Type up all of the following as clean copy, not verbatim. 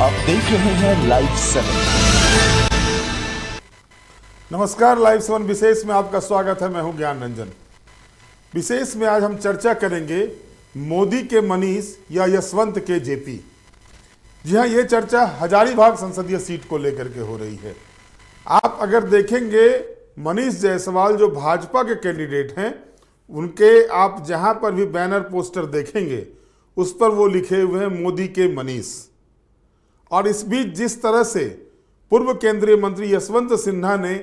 आप देख रहे हैं लाइव 7। नमस्कार, लाइव 7 विशेष में आपका स्वागत है। मैं हूं ज्ञान रंजन। विशेष में आज हम चर्चा करेंगे मोदी के मनीष या यशवंत के जेपी। जी हां, ये चर्चा हजारीबाग संसदीय सीट को लेकर के हो रही है। आप अगर देखेंगे, मनीष जायसवाल जो भाजपा के कैंडिडेट हैं, उनके आप जहां पर भी बैनर पोस्टर देखेंगे उस पर वो लिखे हुए हैं मोदी के मनीष। और इस बीच जिस तरह से पूर्व केंद्रीय मंत्री यशवंत सिन्हा ने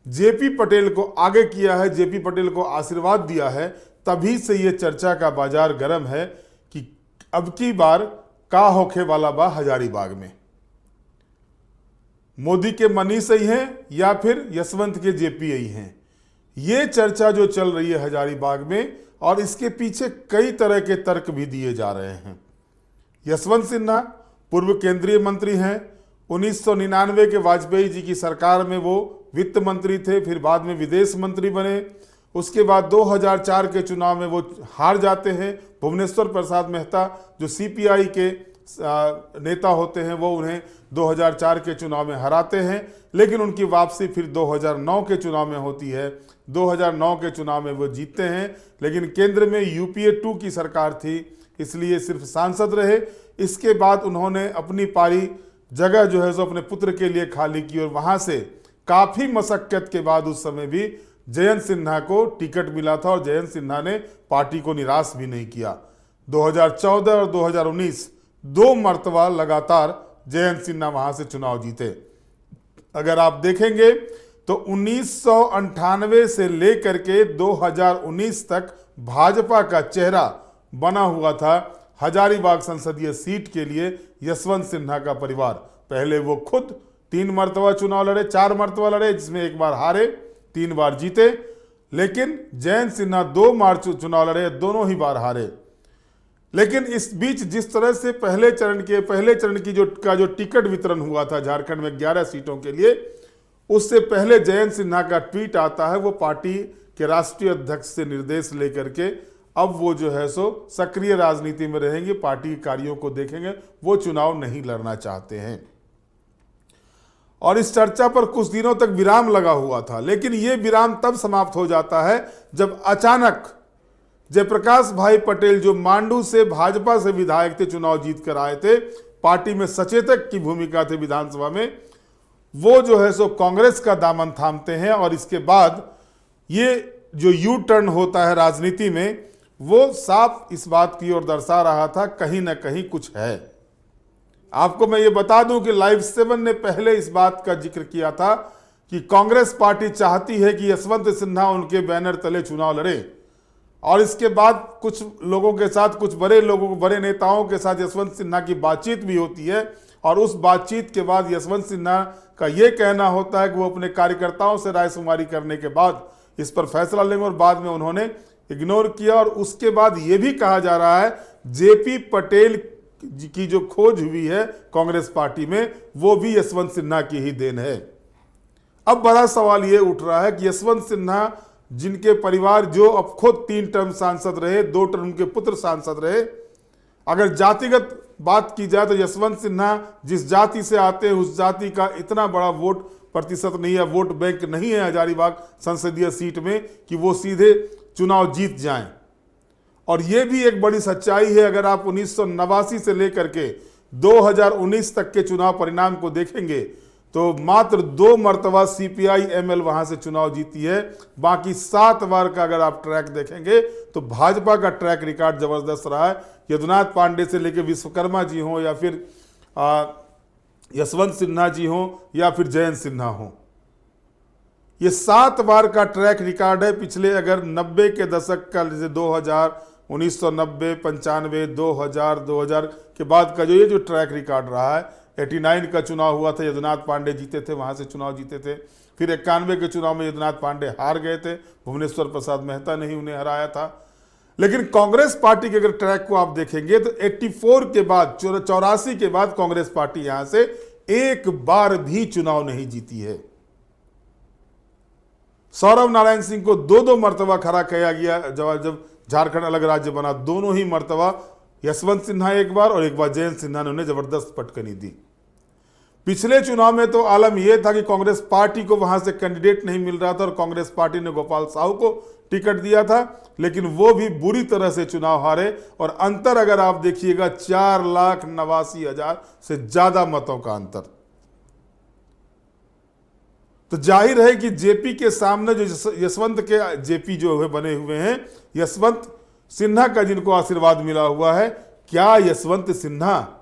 जेपी पटेल को आगे किया है, जेपी पटेल को आशीर्वाद दिया है, तभी से ये चर्चा का बाजार गर्म है कि अब की बार का होखे वाला बा हजारीबाग में। मोदी के मनीष ही हैं या फिर यशवंत के जेपी ही हैं, ये चर्चा जो चल रही है हजारीबाग में। और इसके पीछे कई तरह के तर्क भी दिए जा रहे हैं। यशवंत सिन्हा पूर्व केंद्रीय मंत्री हैं। 1999 के वाजपेयी जी की सरकार में वो वित्त मंत्री थे, फिर बाद में विदेश मंत्री बने। उसके बाद 2004 के चुनाव में वो हार जाते हैं। भुवनेश्वर प्रसाद मेहता जो सीपीआई के नेता होते हैं, वो उन्हें 2004 के चुनाव में हराते हैं, लेकिन उनकी वापसी फिर 2009 के चुनाव में होती है। 2009 के चुनाव में वो जीतते हैं, लेकिन केंद्र में यूपीए 2 की सरकार थी, इसलिए सिर्फ सांसद रहे। इसके बाद उन्होंने अपनी पारी जगह जो है सो अपने पुत्र के लिए खाली की और वहां से काफी मशक्कत के बाद उस समय भी जयंत सिन्हा को टिकट मिला था और जयंत सिन्हा ने पार्टी को निराश भी नहीं किया। 2014 और 2019 दो मर्तबा लगातार जयंत सिन्हा वहां से चुनाव जीते। अगर आप देखेंगे तो 1998 से लेकर के 2019 तक भाजपा का चेहरा बना हुआ था हजारीबाग संसदीय सीट के लिए यशवंत सिन्हा का परिवार। पहले वो खुद 3 मर्तबा चुनाव लड़े, 4 मर्तबा लड़े, जिसमें 1 बार हारे, 3 बार जीते। लेकिन जयंत सिन्हा 2 बार चुनाव लड़े, दोनों ही बार हारे। लेकिन इस बीच जिस तरह से पहले चरण की जो टिकट वितरण हुआ था झारखंड में 11 सीटों के लिए, उससे पहले जयंत सिन्हा का ट्वीट आता है। वो पार्टी के राष्ट्रीय अध्यक्ष से निर्देश लेकर के अब वो जो है सो सक्रिय राजनीति में रहेंगे, पार्टी के कार्यों को देखेंगे, वो चुनाव नहीं लड़ना चाहते हैं। और इस चर्चा पर कुछ दिनों तक विराम लगा हुआ था, लेकिन ये विराम तब समाप्त हो जाता है जब अचानक जयप्रकाश भाई पटेल जो मांडू से भाजपा से विधायक थे, चुनाव जीत कर आए थे, पार्टी में सचेतक की भूमिका थे विधानसभा में, वो जो है सो कांग्रेस का दामन थामते हैं। और इसके बाद ये जो यू टर्न होता है राजनीति में, वो साफ इस बात की ओर दर्शा रहा था कहीं ना कहीं कुछ है। आपको मैं ये बता दूं कि लाइव 7 ने पहले इस बात का जिक्र किया था कि कांग्रेस पार्टी चाहती है कि यशवंत सिन्हा उनके बैनर तले चुनाव लड़े। और इसके बाद कुछ लोगों के साथ, कुछ बड़े नेताओं के साथ यशवंत सिन्हा की बातचीत भी होती है। और उस बातचीत के बाद यशवंत सिन्हा का ये कहना होता है कि वो अपने कार्यकर्ताओं से रायशुमारी करने के बाद इस पर फैसला लेंगे, और बाद में उन्होंने इग्नोर किया। और उसके बाद ये भी कहा जा रहा है जेपी पटेल की जो खोज हुई है कांग्रेस पार्टी में, वो भी यशवंत सिन्हा की ही देन है। अब बड़ा सवाल ये उठ रहा है कि यशवंत सिन्हा, जिनके परिवार जो अब खुद 3 टर्म सांसद रहे, 2 टर्म उनके पुत्र सांसद रहे, अगर जातिगत बात की जाए तो यशवंत सिन्हा जिस जाति से आते हैं उस जाति का इतना बड़ा वोट प्रतिशत नहीं है, वोट बैंक नहीं है हजारीबाग संसदीय सीट में कि वो सीधे चुनाव जीत जाएं। और ये भी एक बड़ी सच्चाई है। अगर आप 1989 से लेकर के 2019 तक के चुनाव परिणाम को देखेंगे तो मात्र 2 मर्तबा सीपीआई एमएल वहां से चुनाव जीती है। बाकी 7 बार का अगर आप ट्रैक देखेंगे तो भाजपा का ट्रैक रिकॉर्ड जबरदस्त रहा है। यदुनाथ पांडे से लेकर विश्वकर्मा जी हों या फिर यशवंत सिन्हा जी हों या फिर जयंत सिन्हा हों, ये 7 बार का ट्रैक रिकॉर्ड है। पिछले अगर 90 के दशक का, जैसे 2000, 1990, 95, 2000 के बाद का जो ट्रैक रिकॉर्ड रहा है, 89 का चुनाव हुआ था, यदुनाथ पांडे जीते थे, वहां से चुनाव जीते थे। फिर 91 के चुनाव में यदुनाथ पांडे हार गए थे, भुवनेश्वर प्रसाद मेहता ने ही उन्हें हराया था। लेकिन कांग्रेस पार्टी के अगर ट्रैक को आप देखेंगे तो 84 के बाद, 84 के बाद कांग्रेस पार्टी यहां से एक बार भी चुनाव नहीं जीती है। सौरभ नारायण सिंह को 2 मर्तबा खड़ा किया गया जब झारखंड अलग राज्य बना, दोनों ही मर्तबा यशवंत सिन्हा एक बार और एक बार जयंत सिन्हा ने उन्हें जबरदस्त पटकनी दी। पिछले चुनाव में तो आलम यह था कि कांग्रेस पार्टी को वहां से कैंडिडेट नहीं मिल रहा था और कांग्रेस पार्टी ने गोपाल साहू को टिकट दिया था, लेकिन वो भी बुरी तरह से चुनाव हारे और अंतर अगर आप देखिएगा 4,89,000 से ज्यादा मतों का अंतर। तो जाहिर है कि जेपी के सामने जो यशवंत के जेपी जो है बने हुए हैं, यशवंत सिन्हा का जिनको आशीर्वाद मिला हुआ है, क्या यशवंत सिन्हा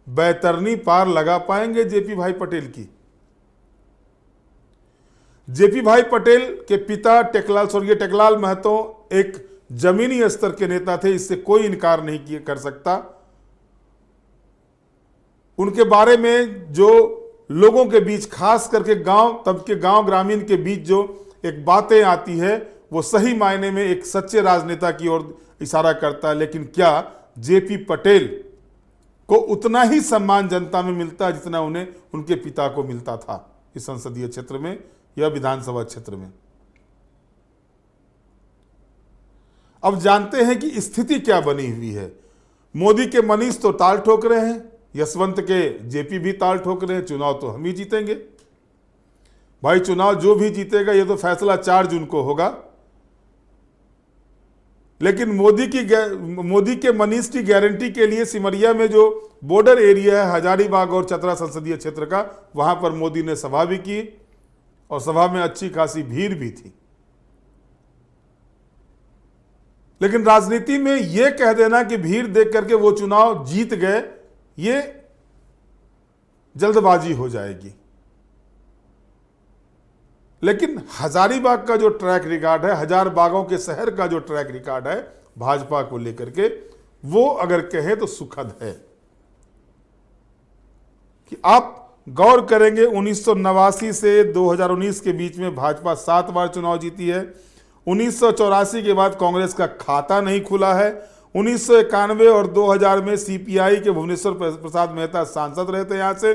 बैतरनी पार लगा पाएंगे जेपी भाई पटेल की? जेपी भाई पटेल के पिता टेकलाल, स्वर्गीय टेकलाल महतो एक जमीनी स्तर के नेता थे, इससे कोई इनकार नहीं कर सकता। उनके बारे में जो लोगों के बीच, खास करके गांव, तब के गांव ग्रामीण के बीच जो एक बातें आती है, वो सही मायने में एक सच्चे राजनेता की ओर इशारा करता है। लेकिन क्या जेपी पटेल को उतना ही सम्मान जनता में मिलता है जितना उन्हें उनके पिता को मिलता था इस संसदीय क्षेत्र में या विधानसभा क्षेत्र में? अब जानते हैं कि स्थिति क्या बनी हुई है। मोदी के मनीष तो ताल ठोक रहे हैं, यशवंत के जेपी भी ताल ठोक रहे हैं, चुनाव तो हम ही जीतेंगे। भाई चुनाव जो भी जीतेगा ये तो फैसला 4 जून को होगा, लेकिन मोदी के मनीष की गारंटी के लिए सिमरिया में जो बॉर्डर एरिया है हजारीबाग और चतरा संसदीय क्षेत्र का, वहां पर मोदी ने सभा भी की और सभा में अच्छी खासी भीड़ भी थी। लेकिन राजनीति में यह कह देना कि भीड़ देख करके वो चुनाव जीत गए, ये जल्दबाजी हो जाएगी। लेकिन हजारीबाग का जो ट्रैक रिकॉर्ड है, हजार बागों के शहर का जो ट्रैक रिकॉर्ड है भाजपा को लेकर के, वो अगर कहें तो सुखद है। कि आप गौर करेंगे 1989 से 2019 के बीच में भाजपा 7 बार चुनाव जीती है। 1984 के बाद कांग्रेस का खाता नहीं खुला है। 1991 और 2000 में सीपीआई के भुवनेश्वर प्रसाद मेहता सांसद रहे थे यहां से।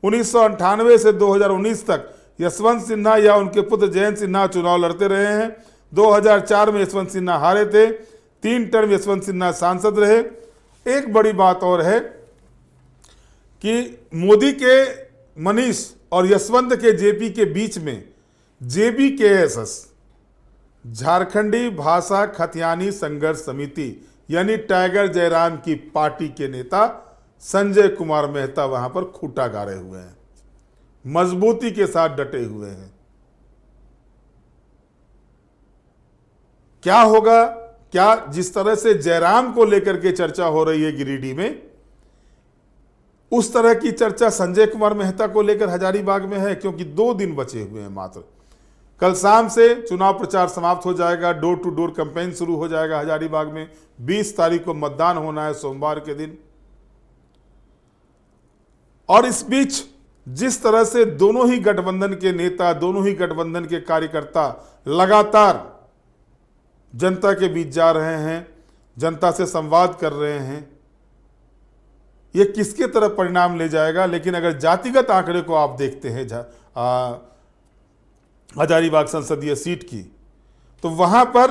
1998 से 2019 तक यशवंत सिन्हा या उनके पुत्र जयंत सिन्हा चुनाव लड़ते रहे हैं। 2004 में यशवंत सिन्हा हारे थे। 3 टर्म यशवंत सिन्हा सांसद रहे। एक बड़ी बात और है कि मोदी के मनीष और यशवंत के जेपी के बीच में JBKSS, झारखंडी भाषा खतियानी संघर्ष समिति, यानी टाइगर जयराम की पार्टी के नेता संजय कुमार मेहता वहां पर खूंटा गाड़े हुए हैं, मजबूती के साथ डटे हुए हैं। क्या होगा? क्या जिस तरह से जयराम को लेकर के चर्चा हो रही है गिरिडीह में, उस तरह की चर्चा संजय कुमार मेहता को लेकर हजारीबाग में है? क्योंकि 2 दिन बचे हुए हैं मात्र। कल शाम से चुनाव प्रचार समाप्त हो जाएगा, डोर टू डोर कैंपेन शुरू हो जाएगा हजारीबाग में। 20 तारीख को मतदान होना है, सोमवार के दिन। और इस बीच जिस तरह से दोनों ही गठबंधन के नेता, दोनों ही गठबंधन के कार्यकर्ता लगातार जनता के बीच जा रहे हैं, जनता से संवाद कर रहे हैं, ये किसके तरफ परिणाम ले जाएगा? लेकिन अगर जातिगत आंकड़े को आप देखते हैं हजारीबाग संसदीय सीट की, तो वहां पर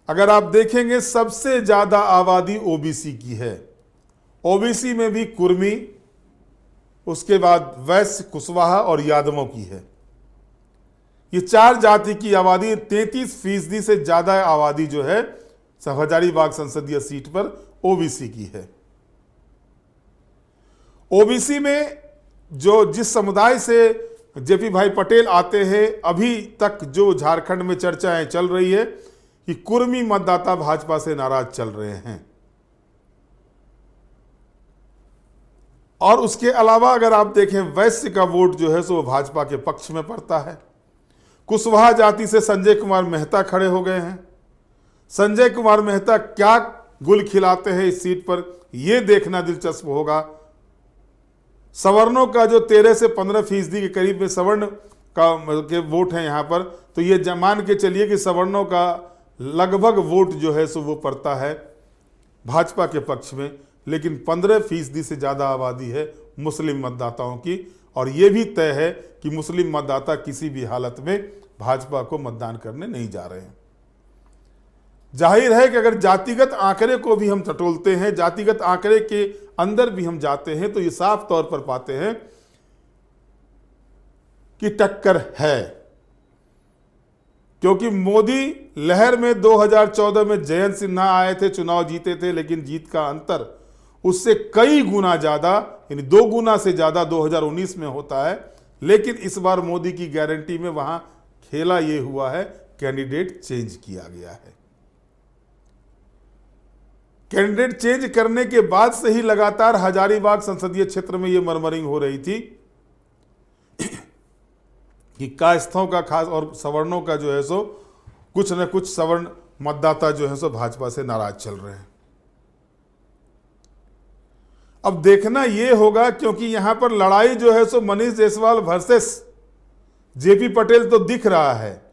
अगर आप देखेंगे सबसे ज्यादा आबादी ओबीसी की है। ओबीसी में भी कुर्मी, उसके बाद वैश्य, कुशवाहा और यादवों की है। ये 4 जाति की आबादी, 33% से ज्यादा आबादी जो है हजारीबाग संसदीय सीट पर ओबीसी की है। ओबीसी में जो जिस समुदाय से जेपी भाई पटेल आते हैं, अभी तक जो झारखंड में चर्चाएं चल रही है कि कुर्मी मतदाता भाजपा से नाराज चल रहे हैं। और उसके अलावा अगर आप देखें, वैश्य का वोट जो है सो वो भाजपा के पक्ष में पड़ता है। कुशवाहा जाति से संजय कुमार मेहता खड़े हो गए हैं। संजय कुमार मेहता क्या गुल खिलाते हैं इस सीट पर, यह देखना दिलचस्प होगा। सवर्णों का जो 13 से 15% के करीब में सवर्ण के वोट हैं यहाँ पर, तो ये मान के चलिए कि सवर्णों का लगभग वोट जो है सो वो पड़ता है भाजपा के पक्ष में। लेकिन 15% से ज़्यादा आबादी है मुस्लिम मतदाताओं की, और ये भी तय है कि मुस्लिम मतदाता किसी भी हालत में भाजपा को मतदान करने नहीं जा रहे हैं। जाहिर है कि अगर जातिगत आंकड़े को भी हम टटोलते हैं, जातिगत आंकड़े के अंदर भी हम जाते हैं, तो ये साफ तौर पर पाते हैं की टक्कर है, क्योंकि मोदी लहर में 2014 में जयंत सिन्हा आए थे, चुनाव जीते थे, लेकिन जीत का अंतर उससे कई गुना ज्यादा, यानी 2 गुना से ज्यादा 2019 में होता है। लेकिन इस बार मोदी की गारंटी में वहां खेला यह हुआ है, कैंडिडेट चेंज किया गया है। कैंडिडेट चेंज करने के बाद से ही लगातार हजारीबाग संसदीय क्षेत्र में यह मरमरिंग हो रही थी कि कायस्थों का खास और सवर्णों का जो है सो कुछ न कुछ सवर्ण मतदाता जो है सो भाजपा से नाराज चल रहे हैं। अब देखना यह होगा, क्योंकि यहां पर लड़ाई जो है सो मनीष जायसवाल वर्सेस जेपी पटेल तो दिख रहा है,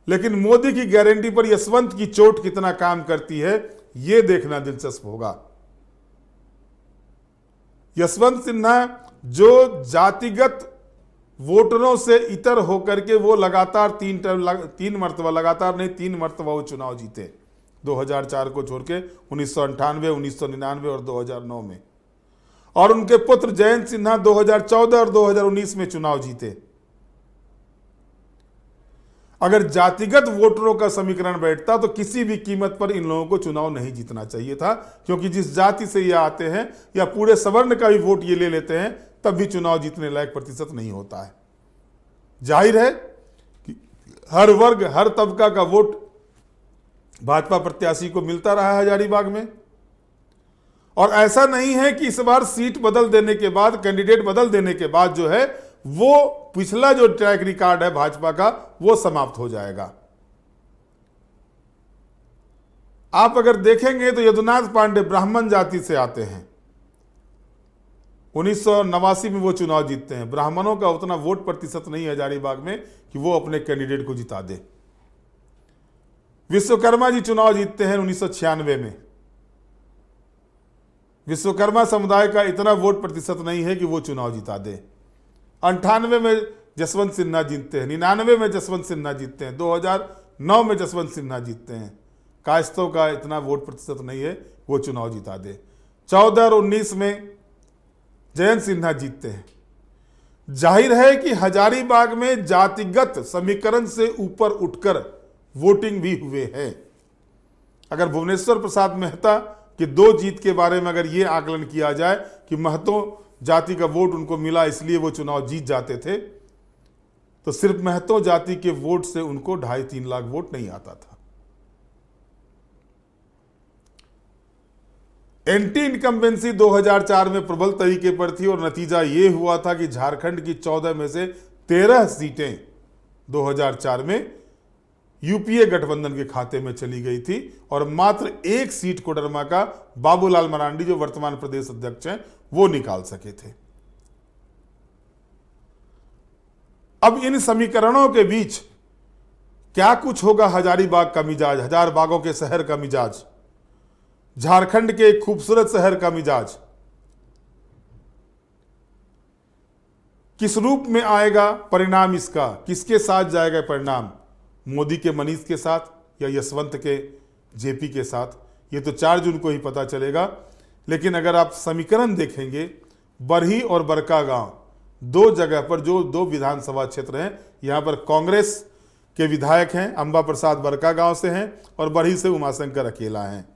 लेकिन मोदी की गारंटी पर यशवंत की चोट कितना काम करती है यह देखना दिलचस्प होगा। यशवंत सिन्हा जो जातिगत वोटरों से इतर होकर के वो लगातार 3 मरतबा, लगातार नहीं 3 मरतबा वो चुनाव जीते, 2004 को छोड़ के 1998, 1999 और 2009 में, और उनके पुत्र जयंत सिन्हा 2014 और 2019 में चुनाव जीते। अगर जातिगत वोटरों का समीकरण बैठता तो किसी भी कीमत पर इन लोगों को चुनाव नहीं जीतना चाहिए था, क्योंकि जिस जाति से ये आते हैं या पूरे सवर्ण का भी वोट ये ले लेते हैं तब भी चुनाव जीतने लायक प्रतिशत नहीं होता है। जाहिर है कि हर वर्ग, हर तबका का वोट भाजपा प्रत्याशी को मिलता रहा है हजारीबाग में, और ऐसा नहीं है कि इस बार सीट बदल देने के बाद, कैंडिडेट बदल देने के बाद जो है वो पिछला जो ट्रैक रिकॉर्ड है भाजपा का वो समाप्त हो जाएगा। आप अगर देखेंगे तो यदुनाथ पांडे ब्राह्मण जाति से आते हैं, 1989 में वो चुनाव जीतते हैं। ब्राह्मणों का उतना वोट प्रतिशत नहीं है हजारीबाग में कि वो अपने कैंडिडेट को जिता दे। विश्वकर्मा जी चुनाव जीतते हैं 1996 में। विश्वकर्मा समुदाय का इतना वोट प्रतिशत नहीं है कि वो चुनाव जिता दे। 98 में जसवंत सिन्हा जीतते हैं, 99 में जसवंत सिन्हा जीतते हैं, 2009 में जसवंत सिन्हा जीतते हैं। कायस्थों का इतना वोट प्रतिशत नहीं है वो चुनाव जिता दे। 14 और 19 में जयंत सिन्हा जीतते हैं। जाहिर है कि हजारीबाग में जातिगत समीकरण से ऊपर उठकर वोटिंग भी हुए हैं। अगर भुवनेश्वर प्रसाद मेहता कि 2 जीत के बारे में अगर ये आकलन किया जाए कि महतो जाति का वोट उनको मिला इसलिए वो चुनाव जीत जाते थे, तो सिर्फ महतो जाति के वोट से उनको 2.5-3 लाख वोट नहीं आता था। एंटी इनकम्बेंसी 2004 में प्रबल तरीके पर थी और नतीजा ये हुआ था कि झारखंड की 14 में से 13 सीटें 2004 में यूपीए गठबंधन के खाते में चली गई थी और मात्र 1 सीट कोडरमा का बाबूलाल मरांडी जो वर्तमान प्रदेश अध्यक्ष हैं वो निकाल सके थे। अब इन समीकरणों के बीच क्या कुछ होगा हजारीबाग का मिजाज, हजारबागों के शहर का मिजाज, झारखंड के एक खूबसूरत शहर का मिजाज किस रूप में आएगा, परिणाम इसका किसके साथ जाएगा परिणाम, मोदी के मनीष के साथ या यशवंत के जेपी के साथ, ये तो 4 जून को ही पता चलेगा। लेकिन अगर आप समीकरण देखेंगे, बरही और बरकागांव 2 जगह पर जो 2 विधानसभा क्षेत्र हैं, यहाँ पर कांग्रेस के विधायक हैं, अंबा प्रसाद बरकागांव से हैं और बरही से उमाशंकर अकेला हैं।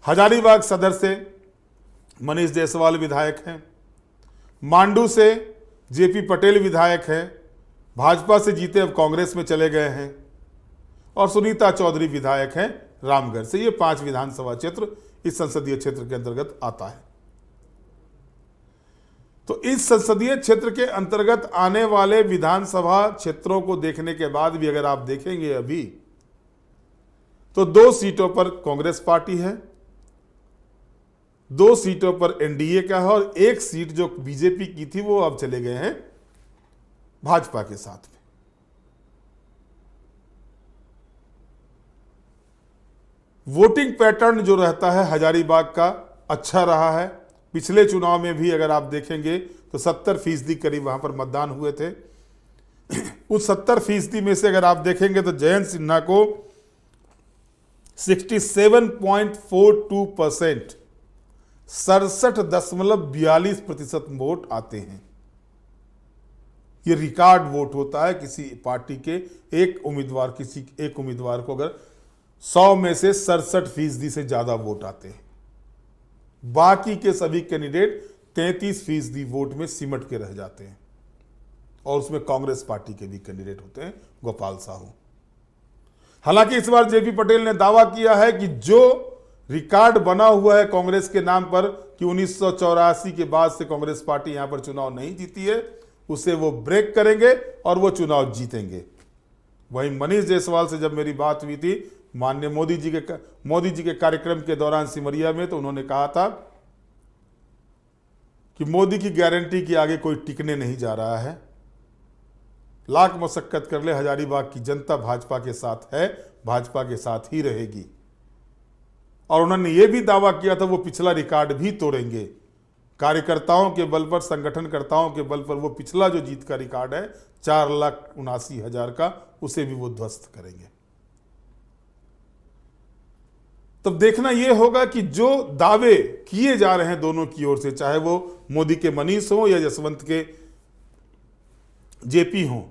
हजारीबाग सदर से मनीष जायसवाल विधायक हैं, मांडू से जेपी पटेल विधायक हैं, भाजपा से जीते अब कांग्रेस में चले गए हैं, और सुनीता चौधरी विधायक हैं रामगढ़ से। ये 5 विधानसभा क्षेत्र इस संसदीय क्षेत्र के अंतर्गत आता है। तो इस संसदीय क्षेत्र के अंतर्गत आने वाले विधानसभा क्षेत्रों को देखने के बाद भी अगर आप देखेंगे अभी तो 2 सीटों पर कांग्रेस पार्टी है, 2 सीटों पर एनडीए का है और 1 सीट जो बीजेपी की थी वो अब चले गए हैं भाजपा के साथ में। वोटिंग पैटर्न जो रहता है हजारीबाग का अच्छा रहा है। पिछले चुनाव में भी अगर आप देखेंगे तो 70% करीब वहां पर मतदान हुए थे। उस 70% में से अगर आप देखेंगे तो जयंत सिन्हा को 67.42%, 67.42% वोट आते हैं। ये रिकॉर्ड वोट होता है किसी पार्टी के एक उम्मीदवार को अगर 100 में से 67% से ज्यादा वोट आते हैं, बाकी के सभी कैंडिडेट 33% वोट में सिमट के रह जाते हैं। और उसमें कांग्रेस पार्टी के भी कैंडिडेट होते हैं, गोपाल साहू। हालांकि इस बार जेपी पटेल ने दावा किया है कि जो रिकॉर्ड बना हुआ है कांग्रेस के नाम पर कि 1984 के बाद से कांग्रेस पार्टी यहां पर चुनाव नहीं जीती है, उसे वो ब्रेक करेंगे और वो चुनाव जीतेंगे। वहीं मनीष जायसवाल से जब मेरी बात हुई थी माननीय मोदी जी के कार्यक्रम के दौरान सिमरिया में, तो उन्होंने कहा था कि मोदी की गारंटी के आगे कोई टिकने नहीं जा रहा है, लाख मशक्कत कर ले, हजारीबाग की जनता भाजपा के साथ है, भाजपा के साथ ही रहेगी। और उन्होंने ये भी दावा किया था वो पिछला रिकॉर्ड भी तोड़ेंगे, कार्यकर्ताओं के बल पर, संगठनकर्ताओं के बल पर वो पिछला जो जीत का रिकॉर्ड है 4,79,000 का, उसे भी वो ध्वस्त करेंगे। तब देखना यह होगा कि जो दावे किए जा रहे हैं दोनों की ओर से, चाहे वो मोदी के मनीष हो या यशवंत के जेपी हो,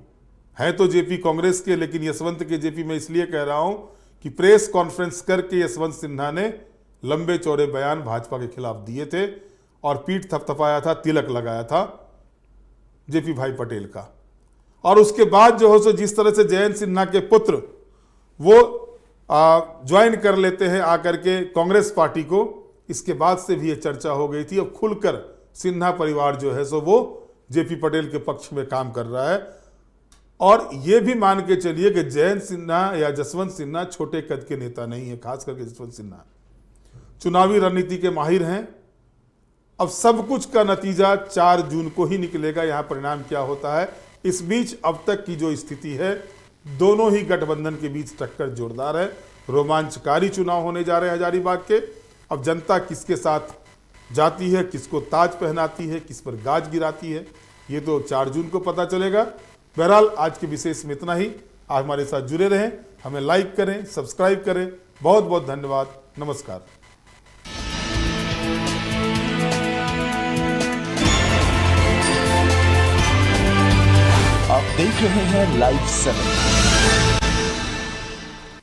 है तो जेपी कांग्रेस के, लेकिन यशवंत के जेपी मैं इसलिए कह रहा हूं कि प्रेस कॉन्फ्रेंस करके यशवंत सिन्हा ने लंबे चौड़े बयान भाजपा के खिलाफ दिए थे और पीठ थपथपाया था, तिलक लगाया था जेपी भाई पटेल का। और उसके बाद जो हो सो जिस तरह से जयंत सिन्हा के पुत्र वो ज्वाइन कर लेते हैं आकर के कांग्रेस पार्टी को, इसके बाद से भी ये चर्चा हो गई थी। अब खुलकर सिन्हा परिवार जो है सो वो जेपी पटेल के पक्ष में काम कर रहा है। और ये भी मान के चलिए कि जयंत सिन्हा या जसवंत सिन्हा छोटे कद के नेता नहीं है, खास करके जसवंत सिन्हा चुनावी रणनीति के माहिर हैं। अब सब कुछ का नतीजा 4 जून को ही निकलेगा, यहां परिणाम क्या होता है। इस बीच अब तक की जो स्थिति है, दोनों ही गठबंधन के बीच टक्कर जोरदार है, रोमांचकारी चुनाव होने जा रहे हैं हजारीबाग के। अब जनता किसके साथ जाती है, किसको ताज पहनाती है, किस पर गाज गिराती है, ये तो 4 जून को पता चलेगा। बहरहाल आज के विशेष में इतना ही। आप हमारे साथ जुड़े रहें, हमें लाइक करें, सब्सक्राइब करें। बहुत बहुत धन्यवाद। नमस्कार। आप देख रहे हैं लाइव 7।